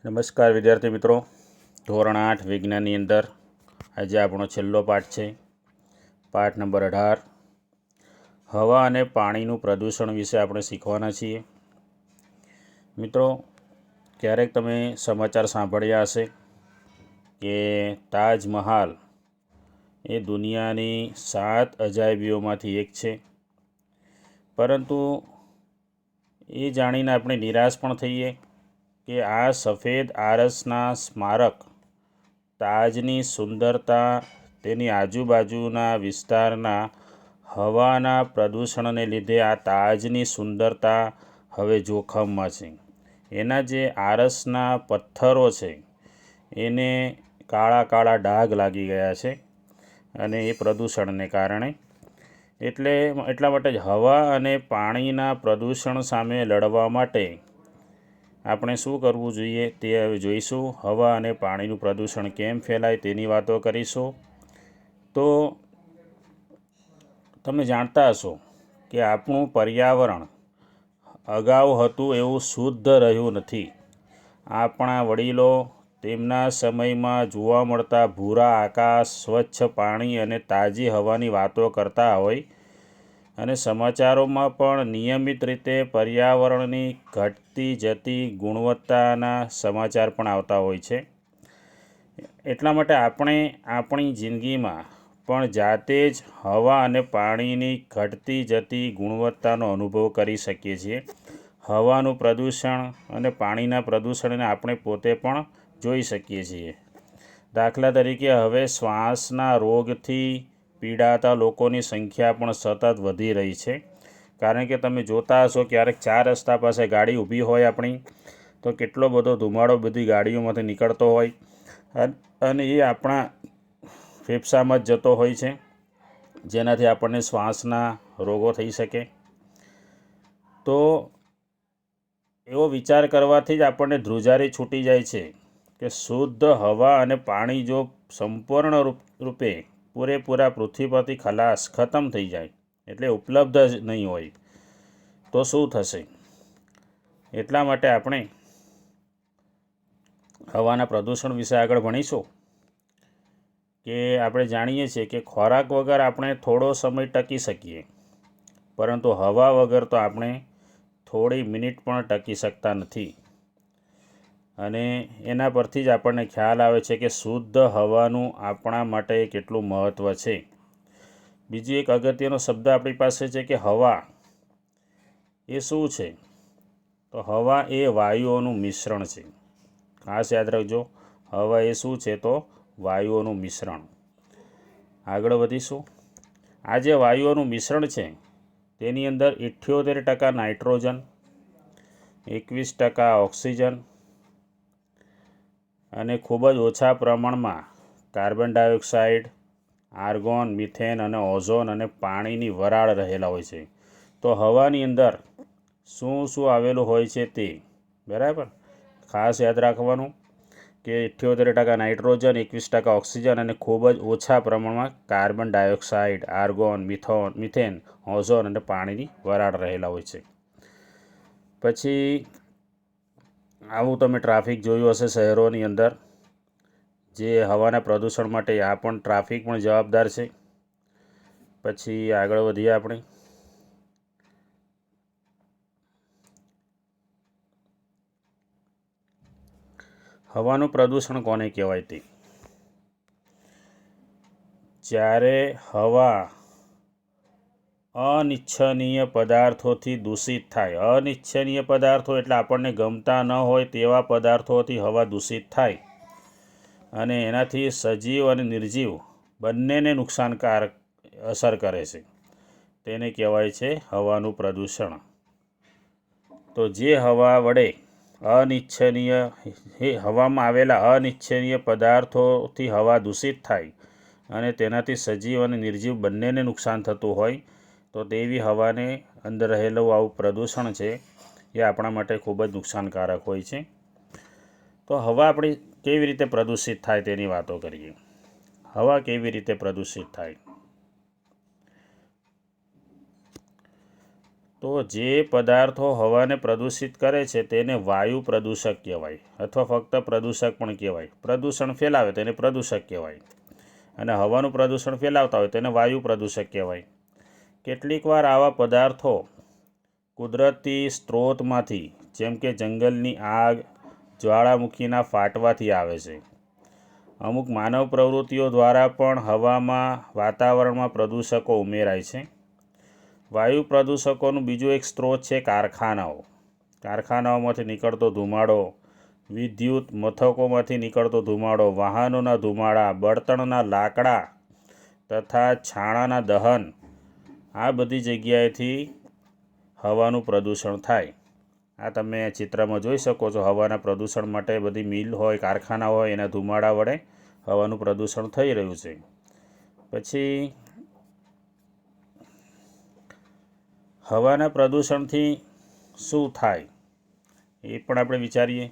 નમસ્કાર વિદ્યાર્થી મિત્રો, ધોરણ 8 વિજ્ઞાનની અંદર આજે આપણો છેલ્લો પાઠ છે, પાઠ નંબર 18. હવા અને પાણીનું પ્રદૂષણ વિશે આપણે શીખવાના છીએ. મિત્રો, ક્યારેક તમે સમાચાર સાંભળ્યા હશે કે તાજમહાલ એ દુનિયાની 7 અજાયબીઓમાંથી એક છે, પરંતુ એ જાણીને આપણે નિરાશ પણ થઈએ કે આ સફેદ આરસના સ્મારક તાજની સુંદરતા તેની આજુબાજુના વિસ્તારના હવાના પ્રદૂષણને લીધે આ તાજની સુંદરતા હવે જોખમમાં છે. એના જે આરસના પથ્થરો છે એને કાળા કાળા ડાઘ લાગી ગયા છે અને એ પ્રદૂષણને કારણે. એટલા માટે જ હવા અને પાણીના પ્રદૂષણ સામે લડવા માટે આપણે શું કરવું જોઈએ તે હવે જોઈશું. હવા અને પાણીનું પ્રદૂષણ કેમ ફેલાય તેની વાતો કરીશું. તો તમે જાણતા હશો કે આપણું પર્યાવરણ અગાઉ હતું એવું શુદ્ધ રહ્યું નથી. આપણા વડીલો તેમના સમયમાં જોવા મળતા ભૂરા આકાશ, સ્વચ્છ પાણી અને તાજી હવાની વાતો કરતા હોય અને સમાચારોમાં પણ નિયમિત રીતે પર્યાવરણની ઘટતી જતી ગુણવત્તાના સમાચાર પણ આવતા હોય છે. એટલા માટે આપણે આપણી જિંદગીમાં પણ જાતે જ હવા અને પાણીની ઘટતી જતી ગુણવત્તાનો અનુભવ કરી શકીએ છીએ. હવાનું પ્રદૂષણ અને પાણીના પ્રદૂષણને આપણે પોતે પણ જોઈ શકીએ છીએ. દાખલા તરીકે હવે શ્વાસના રોગથી પીડાતા લોકોની સંખ્યા પણ સતત વધી રહી છે. કારણ કે તમે જોતા હશો ક્યારેક 4 રસ્તા પાસે ગાડી ઊભી હોય આપણી, તો કેટલો બધો ધુમાડો બધી ગાડીઓમાંથી નીકળતો હોય અને એ આપણા ફેફસામાં જ જતો હોય છે, જેનાથી આપણને શ્વાસના રોગો થઈ શકે. તો એવો વિચાર કરવાથી જ આપણને ધ્રુજારી છૂટી જાય છે કે શુદ્ધ હવા અને પાણી જો સંપૂર્ણ રૂપે પૂરેપૂરા પૃથ્વી પરથી ખતમ થઈ જાય, એટલે ઉપલબ્ધ જ નહીં હોય, તો શું થશે? એટલા માટે આપણે હવાના પ્રદૂષણ વિશે આગળ ભણીશું. કે આપણે જાણીએ છીએ કે ખોરાક વગર આપણે થોડો સમય ટકી શકીએ, પરંતુ હવા વગર તો આપણે થોડી મિનિટ પણ ટકી શકતા નથી. અને એના પરથી જ આપણને ખ્યાલ આવે છે કે શુદ્ધ હવાનું આપણા માટે કેટલું મહત્ત્વ છે. બીજું એક અગત્યનો શબ્દ આપણી પાસે છે કે હવા એ શું છે? તો હવા એ વાયુઓનું મિશ્રણ છે. ખાસ યાદ રાખજો, હવા એ શું છે? તો વાયુઓનું મિશ્રણ. આગળ વધીશું. આ જે વાયુઓનું મિશ્રણ છે તેની અંદર 78% નાઇટ્રોજન, 21% ઓક્સિજન અને ખૂબ જ ઓછા પ્રમાણમાં કાર્બન ડાયોક્સાઇડ, આર્ગોન, મિથેન અને ઓઝોન અને પાણીની વરાળ રહેલા હોય છે. તો હવાની અંદર શું શું આવેલું હોય છે તે બરાબર ખાસ યાદ રાખવાનું કે 78% નાઇટ્રોજન, 21% ઓક્સિજન અને ખૂબ જ ઓછા પ્રમાણમાં carbon dioxide, argon, methane, ozone અને પાણીની વરાળ રહેલા હોય છે. પછી આવું તમે ટ્રાફિક જોયું હશે શહેરોની અંદર, જે હવાના પ્રદૂષણ માટે આ પણ ટ્રાફિક પણ જવાબદાર છે. પછી આગળ વધીએ આપણે. હવાનું પ્રદૂષણ કોને કહેવાય તે? જ્યારે હવા અનિચ્છનીય પદાર્થોથી દૂષિત થાય. અનિચ્છનીય પદાર્થો એટલે આપણને ગમતા ન હોય તેવા પદાર્થોથી હવા દૂષિત થાય અને એનાથી સજીવ અને નિર્જીવ બંનેને નુકસાનકારક અસર કરે છે, તેને કહેવાય છે હવાનું પ્રદૂષણ. તો જે હવા વડે હવામાં આવેલા અનિચ્છનીય પદાર્થોથી હવા દૂષિત થાય અને તેનાથી સજીવ અને નિર્જીવ બંનેને નુકસાન થતું હોય, તો તેવી હવાને અંદર રહેલું આવું પ્રદૂષણ છે એ આપણા માટે ખૂબ જ નુકસાનકારક હોય છે. તો હવા આપણી કેવી રીતે પ્રદૂષિત થાય તેની વાતો કરીએ. હવા કેવી રીતે પ્રદૂષિત થાય? તો તો જે પદાર્થો હવાને પ્રદૂષિત કરે છે તેને વાયુ પ્રદૂષક કહેવાય, અથવા ફક્ત પ્રદૂષક પણ કહેવાય. પ્રદૂષણ ફેલાવે તેને પ્રદૂષક કહેવાય, અને હવાનું પ્રદૂષણ ફેલાવતા હોય તેને વાયુ પ્રદૂષક કહેવાય. કેટલીક વાર આવા પદાર્થો કુદરતી સ્ત્રોતમાંથી, જેમ કે જંગલની આગ, જ્વાળામુખીના ફાટવાથી આવે છે. અમુક માનવ પ્રવૃત્તિઓ દ્વારા પણ હવામાં, વાતાવરણમાં પ્રદૂષકો ઉમેરાય છે. વાયુ પ્રદૂષકોનું બીજું એક સ્ત્રોત છે કારખાનાઓ. કારખાનાઓમાંથી નીકળતો ધુમાડો, વિદ્યુત મથકોમાંથી નીકળતો ધુમાડો, વાહનોના ધુમાડા, બળતણના લાકડા તથા છાણાના દહન, આ બધી જગ્યાએથી હવાનું પ્રદૂષણ થાય. આ તમે ચિત્રમાં જોઈ શકો છો. હવાના પ્રદૂષણ માટે બધી મિલ હોય, કારખાના હોય, એના ધુમાડા વડે હવાનું પ્રદૂષણ થઈ રહ્યું છે. પછી હવાના પ્રદૂષણથી શું થાય એ પણ આપણે વિચારીએ.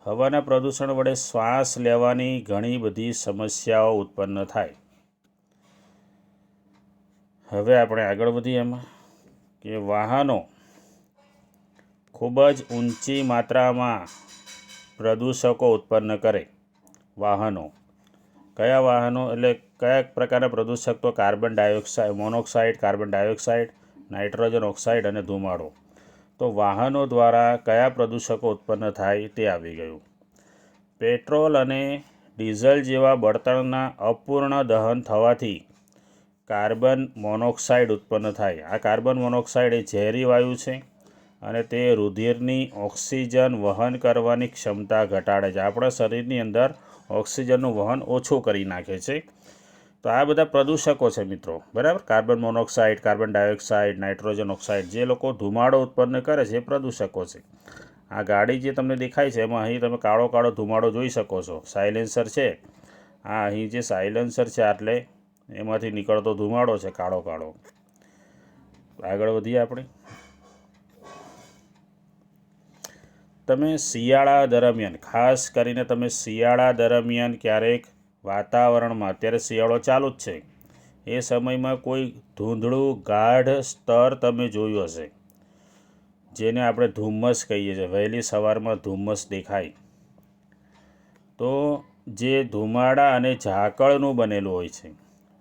હવાના પ્રદૂષણ વડે શ્વાસ લેવાની ઘણી બધી સમસ્યાઓ ઉત્પન્ન થાય. હવે આપણે આગળ વધીએ એમાં કે વાહનો ખૂબ જ ઊંચી માત્રામાં પ્રદૂષકો ઉત્પન્ન કરે. વાહનો કયા વાહનો એટલે કયા પ્રકારના પ્રદૂષક? તો carbon dioxide, monoxide, carbon dioxide, nitrogen oxide અને ધુમાડો. તો વાહનો દ્વારા કયા પ્રદૂષકો ઉત્પન્ન થાય તે આવી ગયું. પેટ્રોલ અને ડીઝલ જેવા બળતણના અપૂર્ણ દહન થવાથી કાર્બન મોનોક્સાઇડ ઉત્પન્ન થાય. આ કાર્બન મોનોક્સાઇડ એ ઝેરી વાયુ છે અને તે રુધિરની ઓક્સિજન વહન કરવાની ક્ષમતા ઘટાડે છે. આપણા શરીરની અંદર ઓક્સિજનનું વહન ઓછું કરી નાખે છે. તો આ બધા પ્રદૂષકો છે મિત્રો, બરાબર. Carbon monoxide, carbon dioxide, nitrogen oxide, જે લોકો ધુમાડો ઉત્પન્ન કરે છે એ પ્રદૂષકો છે. આ ગાડી જે તમને દેખાય છે એમાં અહીં તમે કાળો કાળો ધુમાડો જોઈ શકો છો. સાયલેન્સર છે. આ અહીં જે સાયલેન્સર છે એટલે એમાંથી નીકળતો ધુમાડો છે કાળો કાળો. આગળ વધીએ આપણે. તમે શિયાળા દરમિયાન, ખાસ કરીને તમે શિયાળા દરમિયાન ક્યારેક વાતાવરણમાં, અત્યારે શિયાળો ચાલુ જ છે, એ સમયમાં કોઈ ધૂંધળું ગાઢ સ્તર તમે જોયું હશે, જેને આપણે ધુમ્મસ કહીએ છીએ. વહેલી સવારમાં ધુમ્મસ દેખાય. તો જે ધુમાડા અને ઝાકળનું બનેલું હોય છે,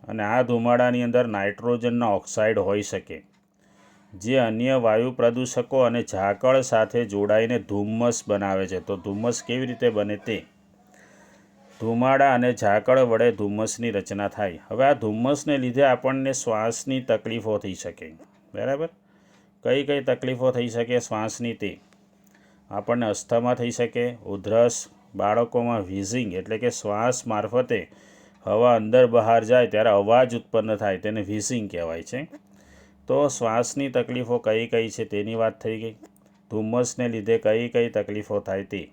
અને આ ધુમાડાની અંદર નાઇટ્રોજનના ઓક્સાઇડ હોઈ શકે, જે અન્ય વાયુ પ્રદૂષકો અને ઝાકળ સાથે જોડાઈને ધુમ્મસ બનાવે છે. તો ધુમ્મસ કેવી રીતે બને તે? ધુમાડા અને ઝાકળ વડે ધુમ્મસની રચના થાય. હવે આ ધુમ્મસને લીધે આપણને શ્વાસની તકલીફો થઈ શકે, બરાબર. કઈ કઈ તકલીફો થઈ શકે શ્વાસની? તે આપણને અસ્થમા થઈ શકે, ઉધરસ, બાળકોમાં વ્હીઝિંગ એટલે કે શ્વાસ મારફતે હવા અંદર બહાર જાય ત્યારે અવાજ ઉત્પન્ન થાય, તેને વ્હીઝિંગ કહેવાય છે. તો શ્વાસની તકલીફો કઈ કઈ છે તેની વાત થઈ ગઈ. ધુમ્મસને લીધે કઈ કઈ તકલીફો થાય તે.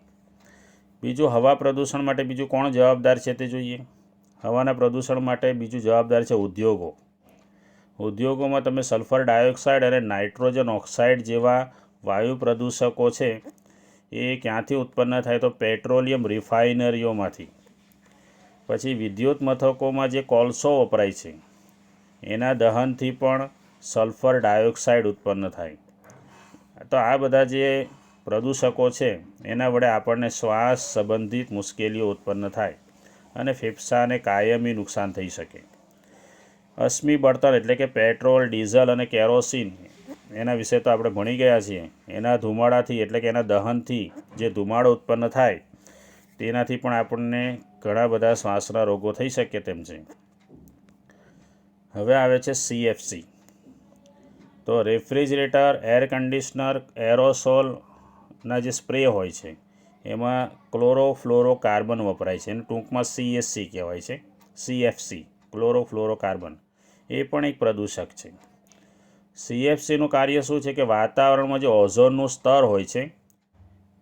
બીજું, હવા પ્રદૂષણ માટે બીજું કોણ જવાબદાર છે તે જોઈએ. હવાના પ્રદૂષણ માટે બીજું જવાબદાર છે ઉદ્યોગો. ઉદ્યોગોમાં તમે સલ્ફર ડાયોક્સાઇડ અને નાઇટ્રોજન ઓક્સાઇડ જેવા વાયુ પ્રદૂષકો છે એ ક્યાંથી ઉત્પન્ન થાય? તો પેટ્રોલિયમ રિફાઇનરીઓમાંથી. પછી વિદ્યુત મથકોમાં જે કોલસો વપરાય છે એના દહનથી પણ સલ્ફર ડાયોક્સાઇડ ઉત્પન્ન થાય. તો આ બધા જે પ્રદૂષકો છે એના વડે આપણને શ્વાસ સંબંધિત મુશ્કેલીઓ ઉત્પન્ન થાય અને ફેફસાને કાયમી નુકસાન થઈ શકે. અશ્મિ બળતણ એટલે કે પેટ્રોલ, ડીઝલ અને કેરોસીન, એના વિશે તો આપણે ભણી ગયા છીએ. એના ધુમાડાથી એટલે કે એના દહનથી જે ધુમાડો ઉત્પન્ન થાય તેનાથી પણ આપણને ઘણા બધા શ્વાસના રોગો થઈ શકે તેમ છે. હવે આવે છે CFC. તો રેફ્રિજરેટર, એર કન્ડિશનર, એરોસોલના જે સ્પ્રે હોય છે એમાં ક્લોરોફ્લોરોકાર્બન વપરાય છે. એને ટૂંકમાં CFC કહેવાય છે. CFC, ક્લોરોફ્લોરોકાર્બન, એ પણ એક પ્રદૂષક છે. CFCનું કાર્ય શું છે કે વાતાવરણમાં જે ઓઝોનનું સ્તર હોય છે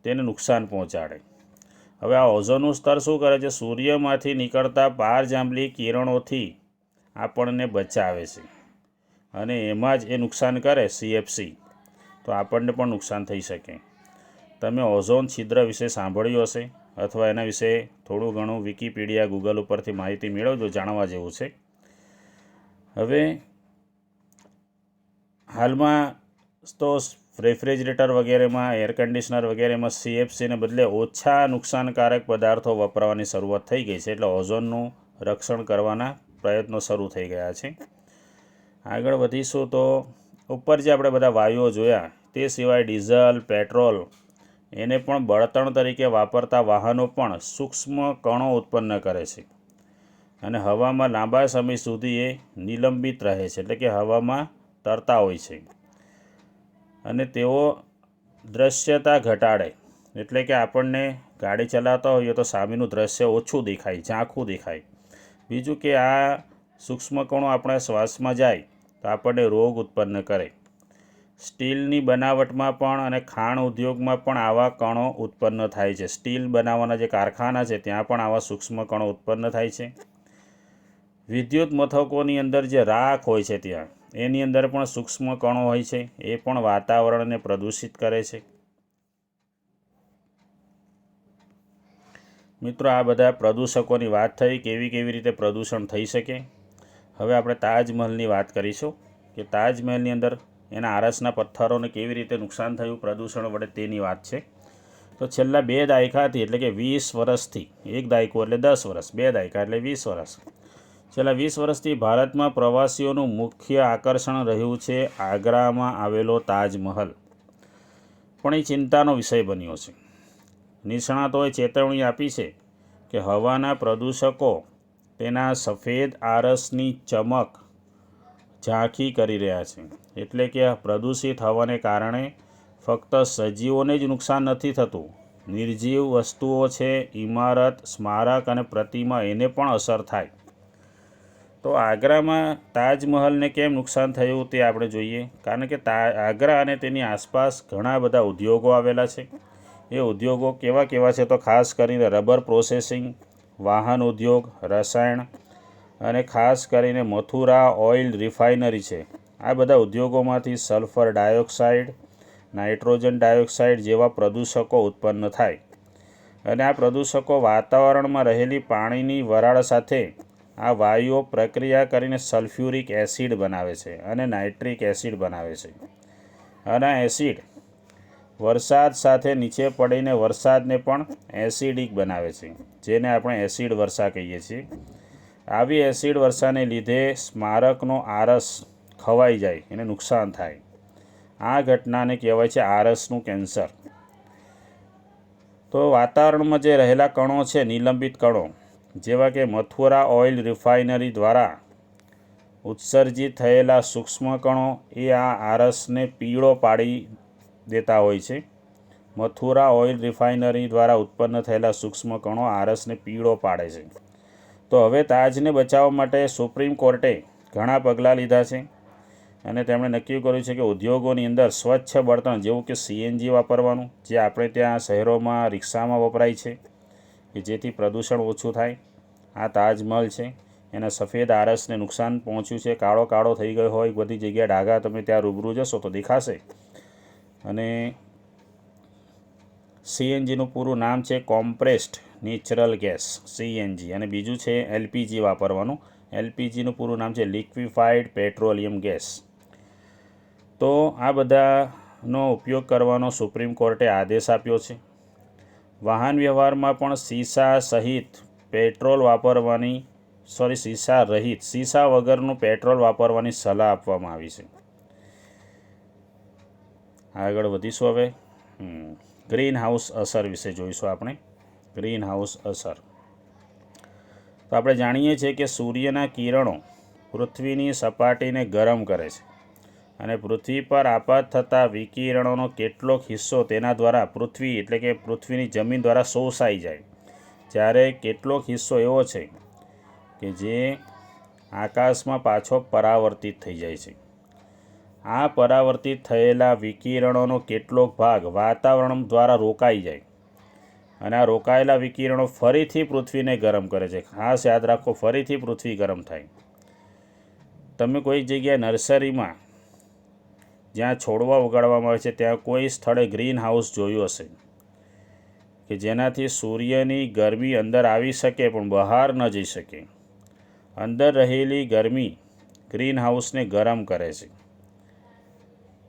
તેને નુકસાન પહોંચાડે. હવે આ ઓઝોનનું સ્તર શું કરે છે? સૂર્યમાંથી નીકળતા પારજાંબલી કિરણોથી આપણને બચાવે છે, અને એમાં જ એ નુકસાન કરે CFC તો આપણને પણ નુકસાન થઈ શકે. તમે ઓઝોન છિદ્ર વિશે સાંભળ્યું હશે, અથવા એના વિશે થોડું ઘણું વિકિપીડિયા, ગૂગલ ઉપરથી માહિતી મેળવજો, જાણવા જેવું છે. હવે હાલમાં તો રેફ્રિજરેટર વગેરેમાં, એર કન્ડિશનર વગેરેમાં CFCને બદલે ઓછા નુકસાનકારક પદાર્થો વપરાવાની શરૂઆત થઈ ગઈ છે, એટલે ઓઝોનનું રક્ષણ કરવાના પ્રયત્નો શરૂ થઈ ગયા છે. આગળ વધીશું તો ઉપર જે આપણે બધા વાયુઓ જોયા તે સિવાય ડીઝલ, પેટ્રોલ એને પણ બળતણ તરીકે વાપરતા વાહનો પણ સૂક્ષ્મ કણો ઉત્પન્ન કરે છે અને હવામાં લાંબા સમય સુધી એ નિલંબિત રહે છે, એટલે કે હવામાં તરતા હોય છે અને તેઓ દૃશ્યતા ઘટાડે, એટલે કે આપણને ગાડી ચલાવતા હોઈએ તો સામેનું દૃશ્ય ઓછું દેખાય, ઝાંખું દેખાય. બીજું કે આ સૂક્ષ્મ કણો આપણા શ્વાસમાં જાય તો આપણને રોગ ઉત્પન્ન કરે. સ્ટીલની બનાવટમાં પણ અને ખાણ ઉદ્યોગમાં પણ આવા કણો ઉત્પન્ન થાય છે. સ્ટીલ બનાવવાના જે કારખાના છે ત્યાં પણ આવા સૂક્ષ્મ કણો ઉત્પન્ન થાય છે. વિદ્યુત મથકોની અંદર જે રાખ હોય છે ત્યાં એની અંદર પણ સૂક્ષ્મ કણો હોય છે, એ પણ વાતાવરણને પ્રદૂષિત કરે છે. મિત્રો, આ બધા પ્રદૂષકોની વાત થઈ, કેવી કેવી રીતે પ્રદૂષણ થઈ શકે. હવે આપણે તાજમહલની વાત કરીશું કે તાજમહલની અંદર એના આરસના પથ્થરોને કેવી રીતે નુકસાન થયું પ્રદૂષણ વડે તેની વાત છે. તો છેલ્લા 2 દાયકાથી, એટલે કે 20 વર્ષથી, એક દાયકો એટલે 10 વર્ષ, 2 દાયકા એટલે 20 વર્ષ, છેલ્લા 20 વર્ષથી ભારતમાં પ્રવાસીઓનું મુખ્ય આકર્ષણ રહ્યું છે આગ્રામાં આવેલો તાજમહલ. પણ એ ચિંતાનો વિષય બન્યો છે. નિષ્ણાતોએ ચેતવણી આપી છે કે હવાના પ્રદૂષકો તેના સફેદ આરસની ચમક ઝાંખી કરી રહ્યા છે, એટલે કે પ્રદૂષિત હવાને કારણે ફક્ત સજીવોને જ નુકસાન નથી થતું, નિર્જીવ વસ્તુઓ છે, ઇમારત, સ્મારક અને પ્રતિમા એને પણ અસર થાય. તો આગ્રામાં તાજમહલને કેમ નુકસાન થયું તે આપણે જોઈએ. કારણ કે આગ્રા અને તેની આસપાસ ઘણા બધા ઉદ્યોગો આવેલા છે. એ ઉદ્યોગો કેવા કેવા છે તો ખાસ કરીને રબર પ્રોસેસિંગ, વાહન ઉદ્યોગ, રસાયણ અને ખાસ કરીને મથુરા ઓઇલ રિફાઇનરી છે. આ બધા ઉદ્યોગોમાંથી સલ્ફર ડાયોક્સાઇડ, નાઇટ્રોજન ડાયોક્સાઇડ જેવા પ્રદૂષકો ઉત્પન્ન થાય અને આ પ્રદૂષકો વાતાવરણમાં રહેલી પાણીની વરાળ સાથે આ વાયુઓ પ્રક્રિયા કરીને સલ્ફ્યુરિક એસિડ બનાવે છે અને નાઇટ્રિક એસિડ બનાવે છે. અને આ એસિડ વરસાદ સાથે નીચે પડીને વરસાદને પણ એસિડિક બનાવે છે, જેને આપણે એસિડ વર્ષા કહીએ છીએ. આવી એસિડ વર્ષાને લીધે સ્મારકનો આરસ ખવાઈ જાય, એને નુકસાન થાય. આ ઘટનાને કહેવાય છે આરસનું કેન્સર. તો વાતાવરણમાં જે રહેલા કણો છે, નિલંબિત કણો, જેવા કે મથુરા ઓઇલ રિફાઇનરી દ્વારા ઉત્સર્જિત થયેલા સૂક્ષ્મ કણો એ આ આરસને પીળો પાડી દેતા હોય છે. મથુરા ઓઇલ રિફાઇનરી દ્વારા ઉત્પન્ન થયેલા સૂક્ષ્મ કણો આરસને પીળો પાડે છે. તો હવે તાજને બચાવવા માટે સુપ્રીમ કોર્ટે ઘણા પગલાં લીધા છે અને તેમણે નક્કી કર્યું છે કે ઉદ્યોગોની અંદર સ્વચ્છ બળતણ જેવું કે CNG વાપરવાનું, જે આપણે ત્યાં શહેરોમાં રિક્ષામાં વપરાય છે, કે જેથી પ્રદૂષણ ઓછું થાય. આ તાજમહલ છે એના સફેદ આરસને નુકસાન પહોંચ્યું છે, કાળો કાળો થઈ ગયો હોય બધી જગ્યાએ, ડાઘા તમે ત્યાં રૂબરૂ જશો તો દેખાશે. અને CNGનું પૂરું નામ છે કોમ્પ્રેસ્ડ નેચરલ ગેસ, CNG, અને બીજું છે LPG વાપરવાનું. LPGનું પૂરું નામ છે લિક્વિફાઈડ પેટ્રોલિયમ ગેસ. તો આ બધાનો ઉપયોગ કરવાનો સુપ્રીમ કોર્ટે આદેશ આપ્યો છે. વાહન વ્યવહારમાં પણ શીશા વગરનું પેટ્રોલ વાપરવાની સલાહ આપવામાં આવી છે. આગળ વધીશું. હવે ગ્રીન હાઉસ અસર વિશે જોઈશું આપણે. ગ્રીન હાઉસ અસર. તો આપણે જાણીએ છીએ કે સૂર્યના કિરણો પૃથ્વીની સપાટીને ગરમ કરે છે અને પૃથ્વી પર આપાત થતા વિકિરણોનો કેટલોક હિસ્સો તેના દ્વારા પૃથ્વી, એટલે કે પૃથ્વીની જમીન દ્વારા શોષાઈ જાય, જ્યારે કેટલોક હિસ્સો એવો છે કે જે આકાશમાં પાછો પરાવર્તિત થઈ જાય છે. આ પરાવર્તિત થયેલા વિકિરણોનો કેટલોક ભાગ વાતાવરણ દ્વારા રોકાઈ જાય અને આ રોકાયેલા વિકિરણો ફરીથી પૃથ્વીને ગરમ કરે છે. ખાસ યાદ રાખો, ફરીથી પૃથ્વી ગરમ થાય. તમે કોઈ જગ્યાએ નર્સરીમાં જ્યાં છોડવા ઉગાડવામાં આવે છે ત્યાં કોઈ સ્થળે ગ્રીન હાઉસ જોયું હશે કે જેનાથી સૂર્યની ગરમી અંદર આવી શકે પણ બહાર ન જઈ શકે. અંદર રહેલી ગરમી ગ્રીન હાઉસને ગરમ કરે છે.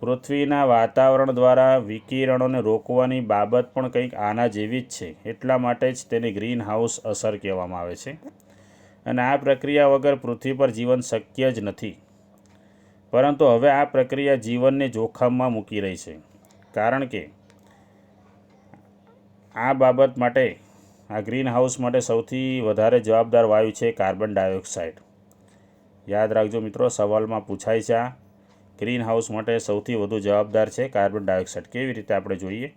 પૃથ્વીના વાતાવરણ દ્વારા વિકિરણોને રોકવાની બાબત પણ કંઈક આના જેવી જ છે. એટલા માટે જ તેને ગ્રીન હાઉસ અસર કહેવામાં આવે છે. અને આ પ્રક્રિયા વગર પૃથ્વી પર જીવન શક્ય જ નથી. પરંતુ હવે આ પ્રક્રિયા જીવનને જોખમમાં મૂકી રહી છે, કારણ કે આ બાબત માટે, આ ગ્રીન હાઉસ માટે સૌથી વધારે જવાબદાર વાયુ છે કાર્બન ડાયોક્સાઇડ. યાદ રાખજો મિત્રો, સવાલમાં પૂછાય છે આ ગ્રીન હાઉસ માટે સૌથી વધુ જવાબદાર છે કાર્બન ડાયોક્સાઇડ. કેવી રીતે આપણે જોઈએ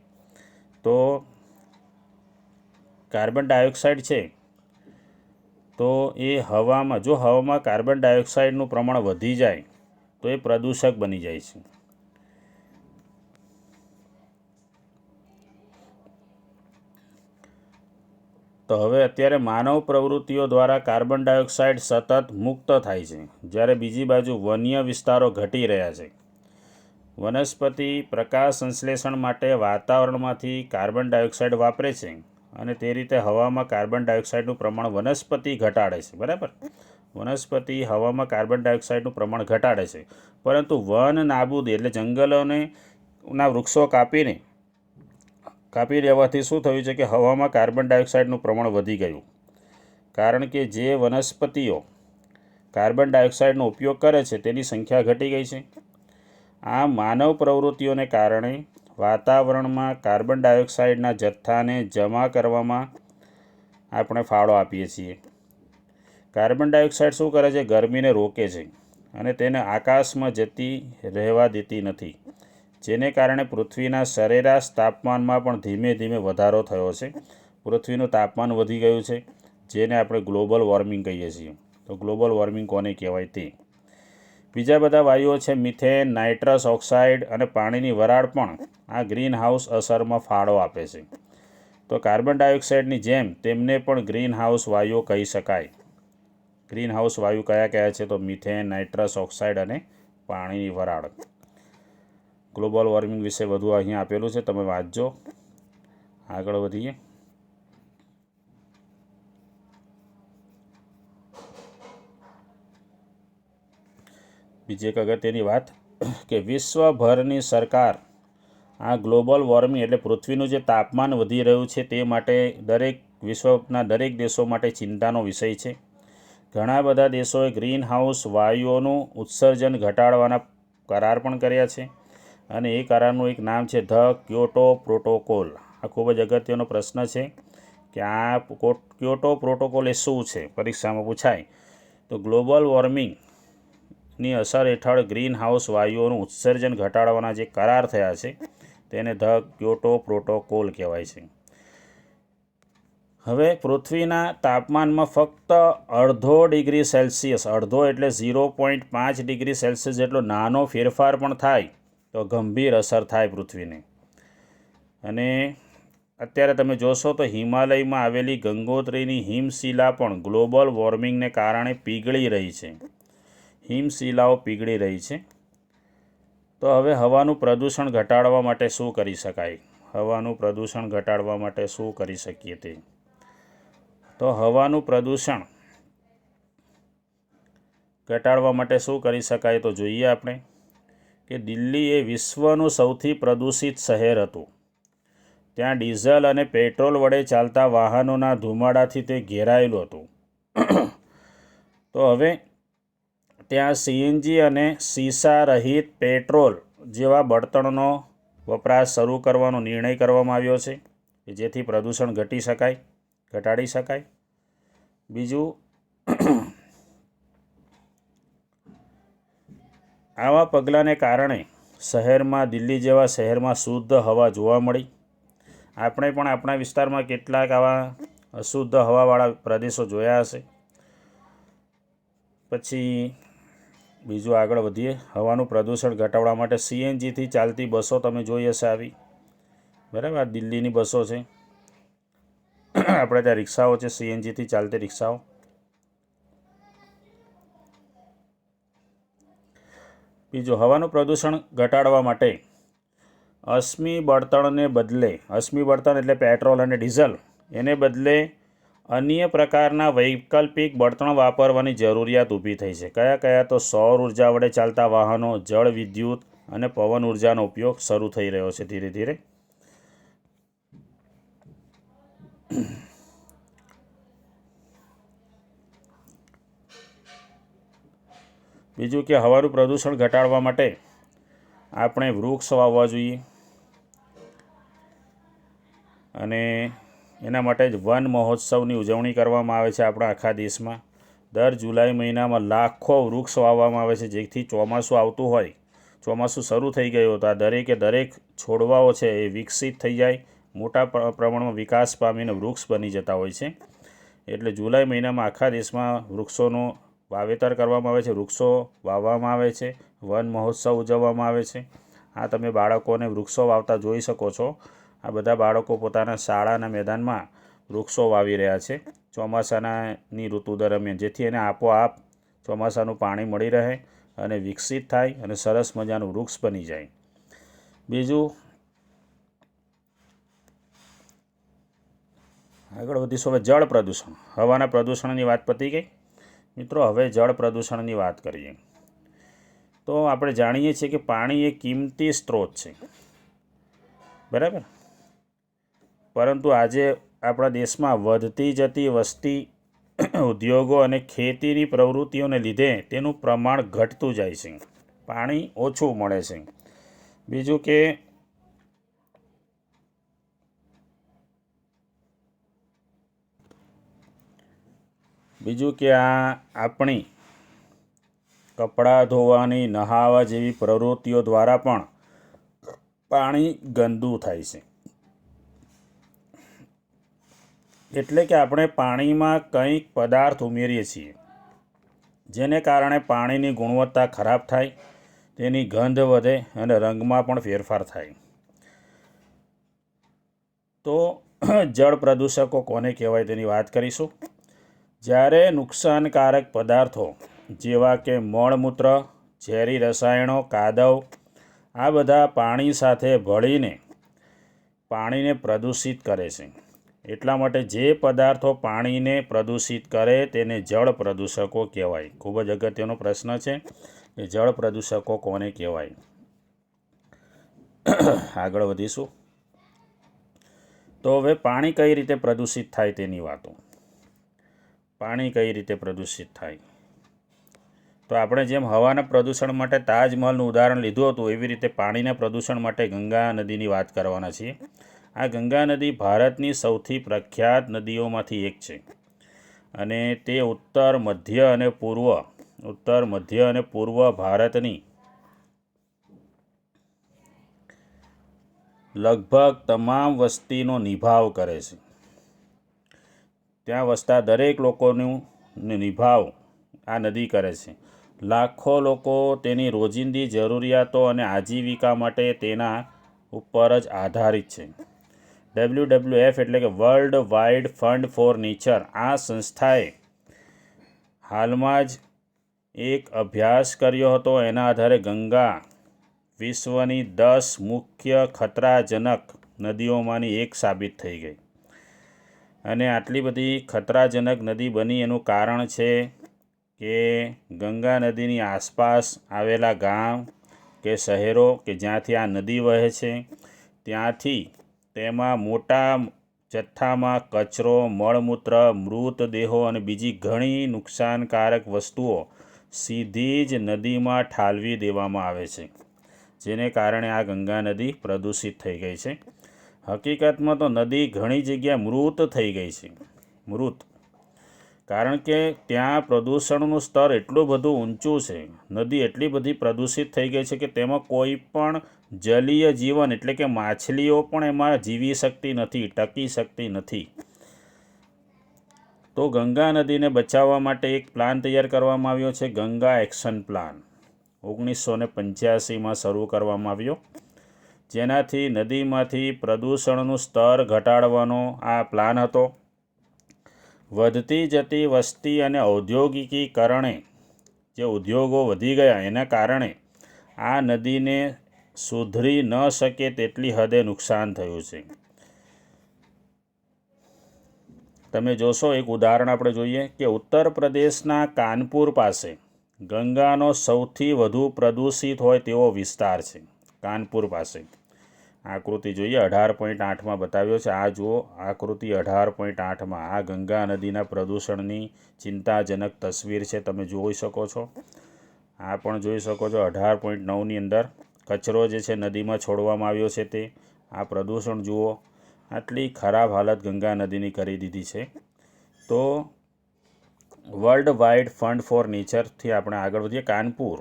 તો કાર્બન ડાયોક્સાઇડ છે તો એ હવામાં, જો હવામાં કાર્બન ડાયોક્સાઇડનું પ્રમાણ વધી જાય તો એ પ્રદૂષક બની જાય છે. તો હવે અત્યારે માનવ પ્રવૃત્તિઓ દ્વારા કાર્બન ડાયોક્સાઇડ સતત મુક્ત થાય છે, જ્યારે બીજી બાજુ વન્ય વિસ્તારો ઘટી રહ્યા છે. વનસ્પતિ પ્રકાશ સંશ્લેષણ માટે વાતાવરણમાંથી કાર્બન ડાયોક્સાઇડ વાપરે છે અને તે રીતે હવામાં કાર્બન ડાયોક્સાઇડનું પ્રમાણ વનસ્પતિ ઘટાડે છે. બરાબર, વનસ્પતિ હવામાં કાર્બન ડાયોક્સાઇડનું પ્રમાણ ઘટાડે છે, પરંતુ વન નાબૂદી એટલે જંગલોને વૃક્ષો કાપી દેવાથી શું થયું છે કે હવામાં કાર્બન ડાયોક્સાઇડનું પ્રમાણ વધી ગયું. કારણ કે જે વનસ્પતિઓ કાર્બન ડાયોક્સાઇડનો ઉપયોગ કરે છે તેની સંખ્યા ઘટી ગઈ છે. આ માનવ પ્રવૃત્તિઓને કારણે વાતાવરણમાં કાર્બન ડાયોક્સાઇડના જથ્થાને જમા કરવામાં આપણે ફાળો આપીએ છીએ. કાર્બન ડાયોક્સાઇડ શું કરે છે? ગરમીને રોકે છે અને તેને આકાશમાં જતી રહેવા દેતી નથી, જેને કારણે પૃથ્વીના સરેરાશ તાપમાનમાં પણ ધીમે ધીમે વધારો થયો છે. પૃથ્વીનું તાપમાન વધી ગયું છે, જેને આપણે ગ્લોબલ વોર્મિંગ કહીએ છીએ. તો ગ્લોબલ વોર્મિંગ કોને કહેવાય તે. બીજા બધા વાયુઓ છે મિથેન, નાઇટ્રસ ઓક્સાઇડ અને પાણીની વરાળ પણ આ ગ્રીન હાઉસ અસરમાં ફાળો આપે છે. તો કાર્બન ડાયોક્સાઇડની જેમ તેમને પણ ગ્રીન હાઉસ વાયુઓ કહી શકાય. ગ્રીન હાઉસ વાયુ કયા કયા છે? તો મિથેન, નાઇટ્રસ ઓક્સાઇડ અને પાણીની વરાળ. ગ્લોબલ વોર્મિંગ વિશે વધુ અહીંયા આપેલું છે, તમે વાંચજો. આગળ વધીએ. બીજી એક અગત્યની વાત કે વિશ્વભરની સરકાર આ ગ્લોબલ વોર્મિંગ એટલે પૃથ્વીનું જે તાપમાન વધી રહ્યું છે તે માટે વિશ્વના દરેક દેશો માટે ચિંતાનો વિષય છે. ઘણા બધા દેશોએ ગ્રીન હાઉસ વાયુઓનું ઉત્સર્જન ઘટાડવાના કરાર પણ કર્યા છે અને એ કરારનું એક નામ છે ધ ક્યોટો પ્રોટોકોલ. આ ખૂબ જ અગત્યનો પ્રશ્ન છે કે આ ક્યોટો પ્રોટોકોલ એ શું છે, પરીક્ષામાં પૂછાય. તો ગ્લોબલ વોર્મિંગની અસર હેઠળ ગ્રીન હાઉસ વાયુઓનું ઉત્સર્જન ઘટાડવાના જે કરાર થયા છે તેને ધ ક્યોટો પ્રોટોકોલ કહેવાય છે. હવે પૃથ્વીના તાપમાનમાં ફક્ત અડધો ડિગ્રી સેલ્સિયસ, અડધો એટલે 0.5 ડિગ્રી સેલ્સિયસ જેટલો નાનો ફેરફાર પણ થાય તો ગંભીર અસર થાય પૃથ્વીને. અને અત્યારે તમે જોશો તો હિમાલયમાં આવેલી ગંગોત્રીની હિમશિલા પણ ગ્લોબલ વોર્મિંગને કારણે પીગળી રહી છે. હિમશિલાઓ પીગળી રહી છે. તો હવે હવાનું પ્રદૂષણ ઘટાડવા માટે શું કરી શકાય? હવાનું પ્રદૂષણ ઘટાડવા માટે શું કરી શકીએ તે? તો હવાનું પ્રદૂષણ ઘટાડવા માટે શું કરી શકાય? તો જોઈએ આપણે કે દિલ્હી એ વિશ્વનું સૌથી પ્રદૂષિત શહેર હતું. ત્યાં ડીઝલ અને પેટ્રોલ વડે ચાલતા વાહનોના ધુમાડાથી તે ઘેરાયેલું હતું. તો હવે ત્યાં સીએનજી અને સીસા રહિત પેટ્રોલ જેવા બળતણનો વપરાશ શરૂ કરવાનો નિર્ણય કરવામાં આવ્યો છે કે જેથી પ્રદૂષણ ઘટાડી શકાય. બીજું, આવા પગલાંને કારણે દિલ્હી જેવા શહેરમાં શુદ્ધ હવા જોવા મળી. આપણે પણ આપણા વિસ્તારમાં કેટલાક આવા અશુદ્ધ હવાવાળા પ્રદેશો જોયા હશે. પછી બીજું આગળ વધીએ. હવાનું પ્રદૂષણ ઘટાડવા માટે સીએનજીથી ચાલતી બસો તમે જોઈ હશે આવી. બરાબર, આ દિલ્હીની બસો છે. આપણે ત્યાં રિક્ષાઓ છે, સીએનજીથી ચાલતી રિક્ષાઓ. બીજું, હવાનું પ્રદૂષણ ઘટાડવા માટે અશ્મિ બળતણ એટલે પેટ્રોલ અને ડીઝલ, એને બદલે અન્ય પ્રકારના વૈકલ્પિક બળતણ વાપરવાની જરૂરિયાત ઊભી થઈ છે. કયા કયા? તો સૌર ઉર્જા વડે ચાલતા વાહનો, જળ વિદ્યુત અને પવન ઉર્જાનો ઉપયોગ શરૂ થઈ રહ્યો છે ધીરે ધીરે. બીજું કે હવાનું પ્રદૂષણ ઘટાડવા માટે આપણે વૃક્ષ વાવવા જોઈએ અને એના માટે જ વન મહોત્સવની ઉજવણી કરવામાં આવે છે આપણા આખા દેશમાં. દર જુલાઈ મહિનામાં લાખો વૃક્ષ વાવવામાં આવે છે, જેથી ચોમાસું આવતું હોય, ચોમાસું શરૂ થઈ ગયું તો આ દરેક છોડવાઓ છે એ વિકસિત થઈ જાય, મોટા પ્રમાણમાં વિકાસ પામીને વૃક્ષ બની જતા હોય છે. એટલે જુલાઈ મહિનામાં આખા દેશમાં વૃક્ષોનું વાવેતર કરવામાં આવે છે, વૃક્ષો વાવવામાં આવે છે, વન મહોત્સવ ઉજવવામાં આવે છે. આ તમે બાળકોને વૃક્ષો વાવતા જોઈ શકો છો. આ બધા બાળકો પોતાના શાળાના મેદાનમાં વૃક્ષો વાવી રહ્યા છે ચોમાસાની ઋતુ દરમિયાન, જેથી એને આપોઆપ ચોમાસાનું પાણી મળી રહે અને વિકસિત થાય અને સરસ મજાનું વૃક્ષ બની જાય. બીજું આગળ વધીશું. હવે જળ પ્રદૂષણ. હવાના પ્રદૂષણની વાત પતી ગઈ. મિત્રો, હવે જળ પ્રદૂષણની વાત કરીએ. તો આપણે જાણીએ છીએ કે પાણી એ કિંમતી સ્ત્રોત છે, બરાબર. પરંતુ આજે આપણા દેશમાં વધતી જતી વસ્તી, ઉદ્યોગો અને ખેતીની પ્રવૃત્તિઓને લીધે તેનું પ્રમાણ ઘટતું જાય છે, પાણી ઓછું મળે છે. બીજું કે આ આપણી કપડાં ધોવાની, નહાવા જેવી પ્રવૃત્તિઓ દ્વારા પણ પાણી ગંદુ થાય છે. એટલે કે આપણે પાણીમાં કંઈક પદાર્થ ઉમેરીએ છીએ, જેને કારણે પાણીની ગુણવત્તા ખરાબ થાય, તેની ગંધ વધે અને રંગમાં પણ ફેરફાર થાય. તો જળ પ્રદૂષકો કોને કહેવાય તેની વાત કરીશું. જ્યારે નુકસાનકારક પદાર્થો જેવા કે મળમૂત્ર, ઝેરી રસાયણો, કાદવ આ બધા પાણી સાથે ભળીને પાણીને પ્રદૂષિત કરે છે. એટલા માટે જે પદાર્થો પાણીને પ્રદૂષિત કરે તેને જળ પ્રદૂષકો કહેવાય. ખૂબ જ અગત્યનો પ્રશ્ન છે કે જળ પ્રદૂષકો કોને કહેવાય. આગળ વધીશું. તો હવે પાણી કઈ રીતે પ્રદૂષિત થાય તેની વાતો. પાણી કઈ રીતે પ્રદૂષિત થાય? તો આપણે જેમ હવાના પ્રદૂષણ માટે તાજમહલનું ઉદાહરણ લીધું હતું, એવી રીતે પાણીના પ્રદૂષણ માટે ગંગા નદીની વાત કરવાના છીએ. આ ગંગા નદી ભારતની સૌથી પ્રખ્યાત નદીઓમાંથી એક છે અને તે ઉત્તર મધ્ય અને પૂર્વ ભારતની લગભગ તમામ વસ્તીનો નિભાવ કરે છે. ત્યાં વસતા દરેક લોકોનું નિભાવ આ નદી કરે છે. લાખો લોકો તેની રોજિંદી જરૂરિયાતો અને આજીવિકા માટે તેના ઉપર જ આધારિત છે. WWF એટલે કે world wide fund for nature, આ સંસ્થાએ હાલમાં જ એક અભ્યાસ કર્યો હતો. એના આધારે ગંગા વિશ્વની 10 મુખ્ય ખતરાજનક નદીઓમાંની એક સાબિત થઈ ગઈ. અને આટલી બધી ખતરાજનક નદી બની એનું કારણ છે કે ગંગા નદીની આસપાસ આવેલા ગામ કે શહેરો કે જ્યાંથી આ નદી વહે છે, ત્યાંથી તેમાં મોટા જથ્થામાં કચરો, મળમૂત્ર, મૃતદેહો અને બીજી ઘણી નુકસાનકારક વસ્તુઓ સીધી જ નદીમાં ઠાલવી દેવામાં આવે છે, જેને કારણે આ ગંગા નદી પ્રદૂષિત થઈ ગઈ છે. હકીકતમાં તો નદી ઘણી જગ્યાએ મૃત થઈ ગઈ છે. કારણ કે ત્યાં પ્રદૂષણનું સ્તર એટલું બધું ઊંચું છે, નદી એટલી બધી પ્રદૂષિત થઈ ગઈ છે કે તેમાં કોઈ પણ જલીય જીવન એટલે કે માછલીઓ પણ એમાં જીવી શકતી નથી, ટકી શકતી નથી. તો ગંગા નદીને બચાવવા માટે એક પ્લાન તૈયાર કરવામાં આવ્યો છે, ગંગા એક્શન પ્લાન. 1985માં શરૂ કરવામાં આવ્યો, જેનાથી નદીમાંથી પ્રદૂષણનું સ્તર ઘટાડવાનો આ પ્લાન હતો. વધતી જતી વસ્તી અને ઔદ્યોગિકીકરણે જે ઉદ્યોગો વધી ગયા એના કારણે આ નદીને સુધરી ન શકે તેટલી હદે નુકસાન થયું છે. તમે જોશો, એક ઉદાહરણ આપણે જોઈએ કે ઉત્તર પ્રદેશના કાનપુર પાસે ગંગાનો સૌથી વધુ પ્રદૂષિત હોય તેવો વિસ્તાર છે કાનપુર પાસે. આકૃતિ જોઈએ 18.8માં બતાવ્યો છે. આ જુઓ આકૃતિ 18.8માં આ ગંગા નદીના પ્રદૂષણની ચિંતાજનક તસવીર છે, તમે જોઈ શકો છો. આ પણ જોઈ શકો છો 18.9ની અંદર કચરો જે છે નદીમાં છોડવામાં આવ્યો છે તે. આ પ્રદૂષણ જુઓ, આટલી ખરાબ હાલત ગંગા નદીની કરી દીધી છે. તો વર્લ્ડ વાઇડ ફંડ ફોર નેચરથી આપણે આગળ વધીએ. કાનપુર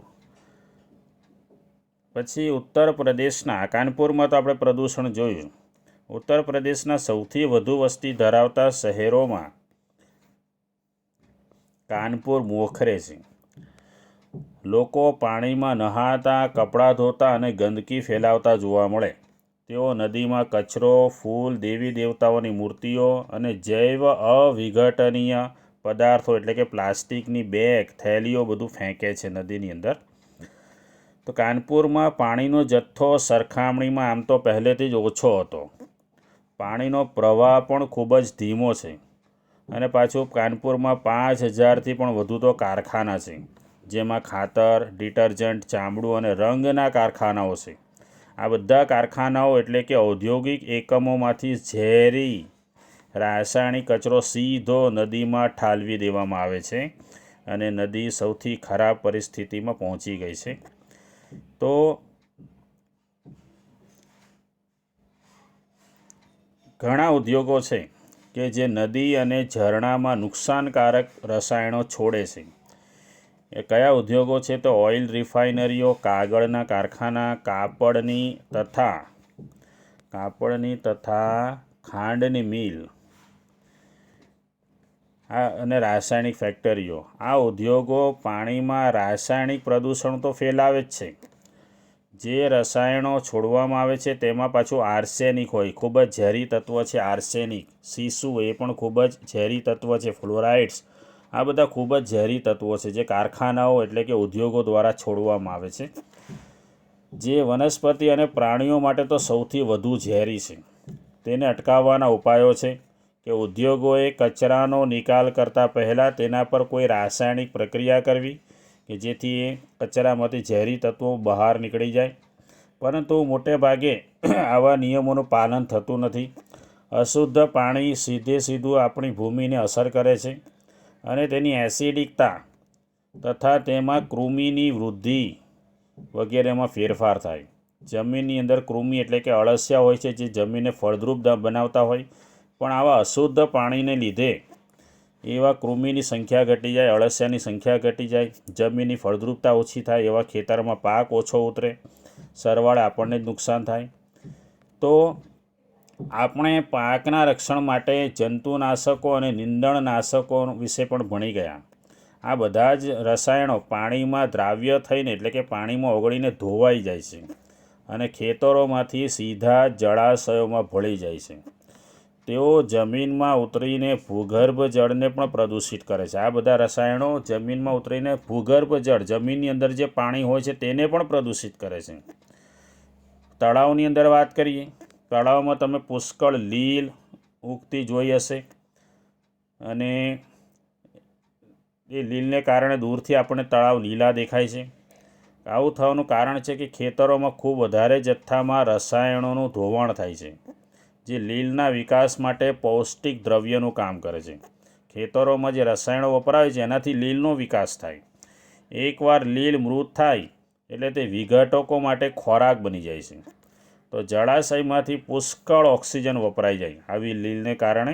પછી ઉત્તર પ્રદેશના, કાનપુરમાં તો આપણે પ્રદૂષણ જોયું. ઉત્તર પ્રદેશના સૌથી વધુ વસ્તી ધરાવતા શહેરોમાં કાનપુર મોખરે છે. લોકો પાણીમાં નહાતા, કપડાં ધોતા અને ગંદકી ફેલાવતા જોવા મળે. તેઓ નદીમાં કચરો, ફૂલ, દેવી દેવતાઓની મૂર્તિઓ અને જૈવ અવિઘટનીય પદાર્થો એટલે કે પ્લાસ્ટિકની બેગ, થેલીઓ બધું ફેંકે છે નદીની અંદર. તો કાનપુરમાં પાણીનો જથ્થો સરખામણીમાં આમ તો પહેલેથી જ ઓછો હતો. પાણીનો પ્રવાહ પણ ખૂબ જ ધીમો છે. અને પાછું કાનપુરમાં 5000થી પણ વધુ તો કારખાના છે, જેમાં ખાતર, ડિટર્જન્ટ, ચામડું અને રંગના કારખાનાઓ છે. આ બધા કારખાનાઓ એટલે કે ઔદ્યોગિક એકમોમાંથી ઝેરી રાસાયણિક કચરો સીધો નદીમાં ઠાલવી દેવામાં આવે છે અને નદી સૌથી ખરાબ પરિસ્થિતિમાં પહોંચી ગઈ છે. તો ઘણા ઉદ્યોગો છે કે જે નદી અને ઝરણામાં નુકસાનકારક રસાયણો છોડે છે. એ કયા ઉદ્યોગો છે? તો ઓઇલ રિફાઇનરીઓ, કાગળના કારખાના, કાપડની તથા ખાંડની મિલ અને રાસાયણિક ફેક્ટરીઓ. આ ઉદ્યોગો પાણીમાં રાસાયણિક પ્રદૂષણ તો ફેલાવે જ છે. જે રસાયણો છોડવામાં આવે છે તેમાં પાછું આર્સેનિક હોય, ખૂબ જ ઝેરી તત્વ છે આર્સેનિક. સીસુ એ પણ ખૂબ જ ઝેરી તત્વ છે. ફ્લોરાઇડ્સ, આ બધા ખૂબ જ ઝેરી તત્વો છે જે કારખાનાઓ એટલે કે ઉદ્યોગો દ્વારા છોડવામાં આવે છે, જે વનસ્પતિ અને પ્રાણીઓ માટે તો સૌથી વધુ ઝેરી છે. તેને અટકાવવાના ઉપાયો છે કે ઉદ્યોગોએ કચરાનો નિકાલ કરતાં પહેલાં તેના પર કોઈ રાસાયણિક પ્રક્રિયા કરવી કે જેથી એ કચરામાંથી ઝેરી તત્વો બહાર નીકળી જાય. પરંતુ મોટે ભાગે આવા નિયમોનું પાલન થતું નથી. અશુદ્ધ પાણી સીધું આપણી ભૂમિને અસર કરે છે અને તેની એસિડિકતા તથા તેમાં કૃમિની વૃદ્ધિ વગેરેમાં ફેરફાર થાય. જમીનની અંદર કૃમિ એટલે કે અળસિયા હોય છે જે જમીનને ફળદ્રુપ બનાવતા હોય, પણ આવા અશુદ્ધ પાણીને લીધે એવા કૃમિની સંખ્યા ઘટી જાય, અળસિયાની સંખ્યા ઘટી જાય, જમીનની ફળદ્રુપતા ઓછી થાય, એવા ખેતરમાં પાક ઓછો ઉતરે, સરવાળે આપણને જ નુકસાન થાય. તો આપણે પાકના રક્ષણ માટે જંતુનાશકો અને નીંદણનાશકો વિશે પણ ભણી ગયા. આ બધા જ રસાયણો પાણીમાં દ્રાવ્ય થઈને એટલે કે પાણીમાં ઓગળીને ધોવાઈ જાય છે અને ખેતરોમાંથી સીધા જળાશયોમાં ભળી જાય છે. તેઓ જમીનમાં ઉતરીને ભૂગર્ભ જળને પણ પ્રદૂષિત કરે છે. આ બધા રસાયણો જમીનમાં ઉતરીને ભૂગર્ભ જળ, જમીનની અંદર જે પાણી હોય છે તેને પણ પ્રદૂષિત કરે છે. તળાવની અંદર વાત કરીએ. તળાવમાં તમે પુષ્કળ લીલ ઉગતી જોઈ હશે અને એ લીલને કારણે દૂરથી આપણને તળાવ લીલા દેખાય છે. આવું થવાનું કારણ છે કે ખેતરોમાં ખૂબ વધારે જથ્થામાં રસાયણોનું ધોવાણ થાય છે, જે લીલના વિકાસ માટે પૌષ્ટિક દ્રવ્યનું કામ કરે છે. ખેતરોમાં જે રસાયણો વપરાય છે એનાથી લીલનો વિકાસ થાય. એકવાર લીલ મૃત થાય એટલે તે વિઘટકો માટે ખોરાક બની જાય છે. તો જળાશયમાંથી પુષ્કળ ઓક્સિજન વપરાઈ જાય. આવી લીલને કારણે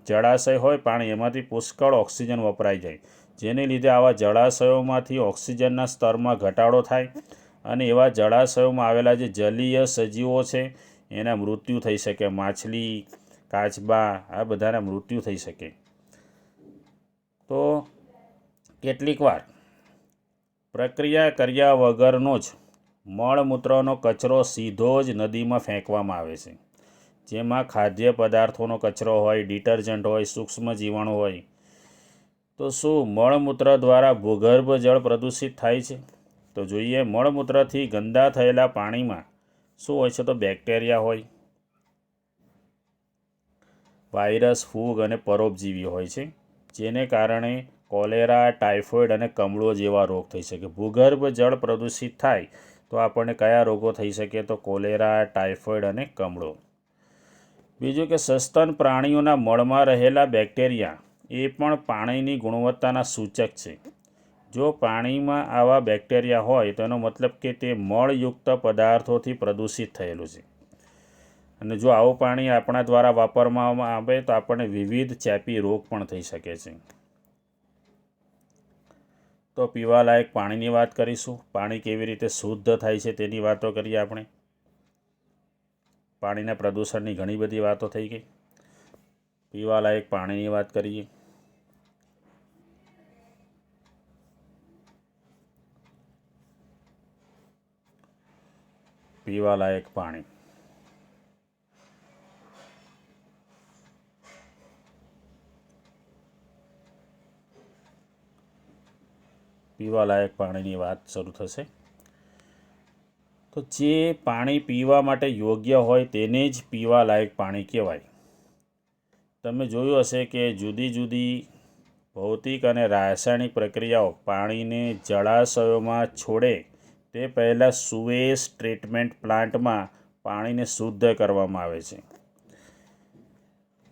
જળાશય હોય પાણી, એમાંથી પુષ્કળ ઓક્સિજન વપરાઈ જાય, જેને લીધે આવા જળાશયોમાંથી ઓક્સિજનના સ્તરમાં ઘટાડો થાય અને એવા જળાશયોમાં આવેલા જે જલીય સજીવો છે એના મૃત્યુ થઈ શકે. માછલી, કાચબા, આ બધાના મૃત્યુ થઈ શકે. તો કેટલીક વાર પ્રક્રિયા કર્યા વગરનો જ મળમૂત્રનો કચરો સીધો જ નદીમાં ફેંકવામાં આવે છે, જેમાં ખાદ્ય પદાર્થોનો કચરો હોય, ડિટર્જન્ટ હોય, સૂક્ષ્મ જીવાણુ હોય. તો શું મળમૂત્ર દ્વારા ભૂગર્ભ જળ પ્રદૂષિત થાય છે? તો જોઈએ. મળમૂત્રથી ગંદા થયેલા પાણીમાં શું હોય છે? તો બેક્ટેરિયા હોય, વાયરસ, ફૂગ અને પરોપજીવી હોય છે, જેને કારણે કોલેરા, ટાઇફોઇડ અને કમળો જેવા રોગ થઈ શકે. ભૂગર્ભ જળ પ્રદૂષિત થાય તો આપણને કયા રોગો થઈ શકે? તો કોલેરા, ટાઇફોઇડ અને કમળો. બીજું કે સસ્તન પ્રાણીઓના મળમાં રહેલા બેક્ટેરિયા એ પણ પાણીની ગુણવત્તાના સૂચક છે. જો પાણીમાં આવા બેક્ટેરિયા હોય તો એનો મતલબ કે તે મળયુક્ત પદાર્થોથી પ્રદૂષિત થયેલું છે. અને જો આવું પાણી આપણા દ્વારા વાપરવામાં આવે તો આપણને વિવિધ ચેપી રોગ પણ થઈ શકે છે. તો પીવાલાયક પાણીની વાત કરીશું. પાણી કેવી રીતે શુદ્ધ થાય છે તેની વાતો કરીએ આપણે. પાણીના પ્રદૂષણની ઘણી બધી વાતો થઈ ગઈ. પીવાલાયક પાણીની વાત કરીએ. પીવાલાયક પાણી. પીવાલાયક પાણીની વાત શરૂ થશે. તો જે પાણી પીવા માટે યોગ્ય હોય તેને જ પીવાલાયક પાણી કહેવાય. તમે જોયું હશે કે જુદી જુદી ભૌતિક અને રાસાયણિક પ્રક્રિયાઓ પાણીને જળાશયોમાં છોડે તે પહેલાં સુએઝ ટ્રીટમેન્ટ પ્લાન્ટમાં પાણીને શુદ્ધ કરવામાં આવે છે.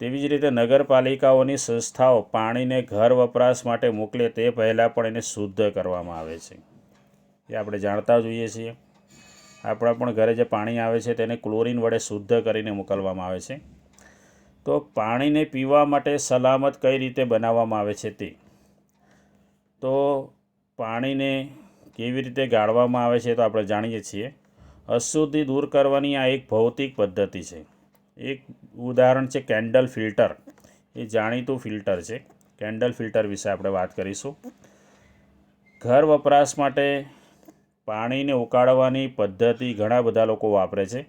તેવી જ રીતે નગરપાલિકાઓની સંસ્થાઓ પાણીને ઘર વપરાશ માટે મોકલે તે પહેલાં પણ એને શુદ્ધ કરવામાં આવે છે. એ આપણે જાણતા જોઈએ છીએ. આપણા પણ ઘરે જે પાણી આવે છે તેને ક્લોરિન વડે શુદ્ધ કરીને મોકલવામાં આવે છે. તો પાણીને પીવા માટે સલામત કઈ રીતે બનાવવામાં આવે છે તે. તો પાણીને કેવી રીતે ગાળવામાં આવે છે તો આપણે જાણીએ છીએ. અશુદ્ધિ દૂર કરવાની આ એક ભૌતિક પદ્ધતિ છે. એક ઉદાહરણ છે કેન્ડલ ફિલ્ટર. એ જાણીતું ફિલ્ટર છે. કેન્ડલ ફિલ્ટર વિશે આપણે વાત કરીશું. ઘર વપરાશ માટે પાણીને ઉકાળવાની પદ્ધતિ ઘણા બધા લોકો વાપરે છે.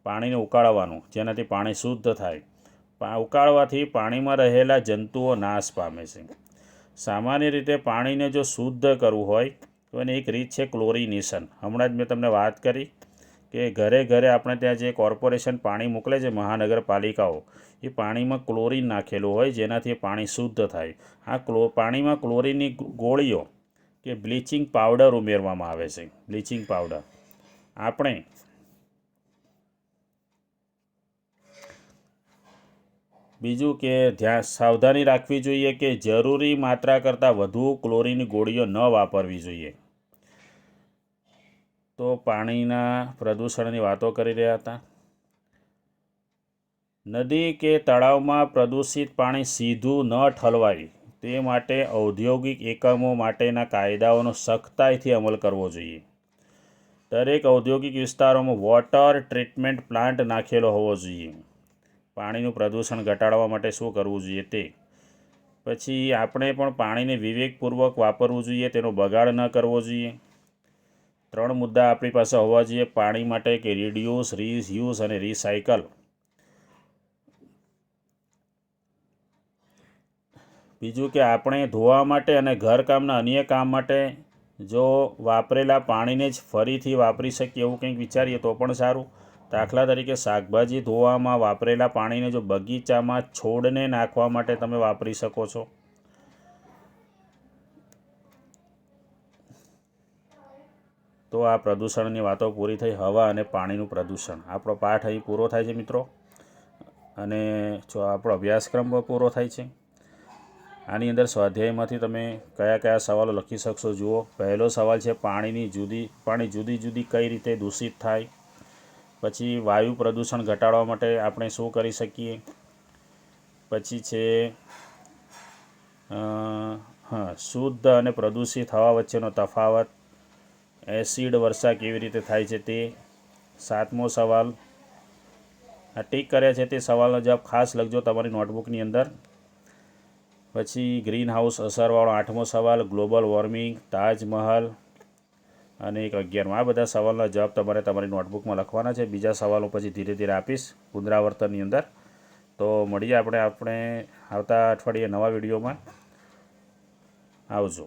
પાણીને ઉકાળવાનું, જેનાથી પાણી શુદ્ધ થાય. ઉકાળવાથી પાણીમાં રહેલા જંતુઓ નાશ પામે છે. સામાન્ય રીતે પાણીને જો શુદ્ધ કરવું હોય તો એની એક રીત છે ક્લોરિનેશન. હમણાં જ મેં તમને વાત કરી કે ઘરે ઘરે આપણે ત્યાં જે કોર્પોરેશન પાણી મોકલે છે, મહાનગરપાલિકાઓ, એ પાણીમાં ક્લોરિન નાખેલું હોય જેનાથી પાણી શુદ્ધ થાય. આ પાણીમાં ક્લોરિનની ગોળીઓ કે બ્લીચિંગ પાવડર ઉમેરવામાં આવે છે. Bleaching powder. આપણે બીજું કે સાવધાની રાખવી જોઈએ કે જરૂરી માત્રા કરતાં વધુ ક્લોરિનની ગોળીઓ ન વાપરવી જોઈએ. તો પાણીના પ્રદૂષણની વાતો કરી રહ્યા હતા. નદી કે તળાવમાં પ્રદૂષિત પાણી સીધું ન ઠલવાય તે માટે ઔદ્યોગિક એકમો માટેના કાયદાઓનો સખ્તાઈથી અમલ કરવો જોઈએ. દરેક ઔદ્યોગિક વિસ્તારોમાં વોટર ટ્રીટમેન્ટ પ્લાન્ટ નાખેલો હોવો જોઈએ. પાણીનું પ્રદૂષણ ઘટાડવા માટે શું કરવું જોઈએ તે. પછી આપણે પણ પાણીને વિવેકપૂર્વક વાપરવું જોઈએ, તેનો બગાડ ન કરવો જોઈએ. 3 મુદ્દા આપણી પાસે હોવા જોઈએ પાણી માટે કે રિડ્યુસ, રીયુઝ અને રિસાયકલ. બીજું કે આપણે ધોવા માટે અને ઘરકામના અન્ય કામ માટે જો વાપરેલા પાણીને જ ફરીથી વાપરી શકીએ એવું કંઈક વિચારીએ તો પણ સારું. દાખલા તરીકે શાકભાજી ધોવામાં વાપરેલા પાણીને જો બગીચામાં છોડને નાખવા માટે તમે વાપરી શકો છો. તો આ પ્રદૂષણની વાતો પૂરી થઈ. હવા અને પાણીનું પ્રદૂષણ. આપણો પાઠ અહીં પૂરો થાય છે મિત્રો, અને જો આપણો અભ્યાસક્રમ પૂરો થાય છે. આની અંદર સ્વાધ્યાયમાંથી તમે કયા કયા સવાલો લખી શકશો જુઓ. પહેલો સવાલ છે પાણી જુદી જુદી કઈ રીતે દૂષિત થાય. પછી વાયુ પ્રદૂષણ ઘટાડવા માટે આપણે શું કરી શકીએ. પછી છે શુદ્ધ અને પ્રદૂષિત હવા વચ્ચેનો તફાવત. એસિડ વર્ષા કેવી રીતે થાય છે તે. 7મો સવાલ આ ટીક કર્યા છે તે સવાલનો જવાબ ખાસ લખજો તમારી નોટબુકની અંદર. પછી ગ્રીન હાઉસ અસરવાળો 8મો સવાલ, ગ્લોબલ વોર્મિંગ, તાજમહલ અને 11મો. આ બધા સવાલના જવાબ તમારે તમારી નોટબુકમાં લખવાના છે. બીજા સવાલો પછી ધીરે ધીરે આપીશ પુનરાવર્તનની અંદર. તો મળીએ આપણે આવતા અઠવાડિયે નવા વિડીયોમાં. આવજો.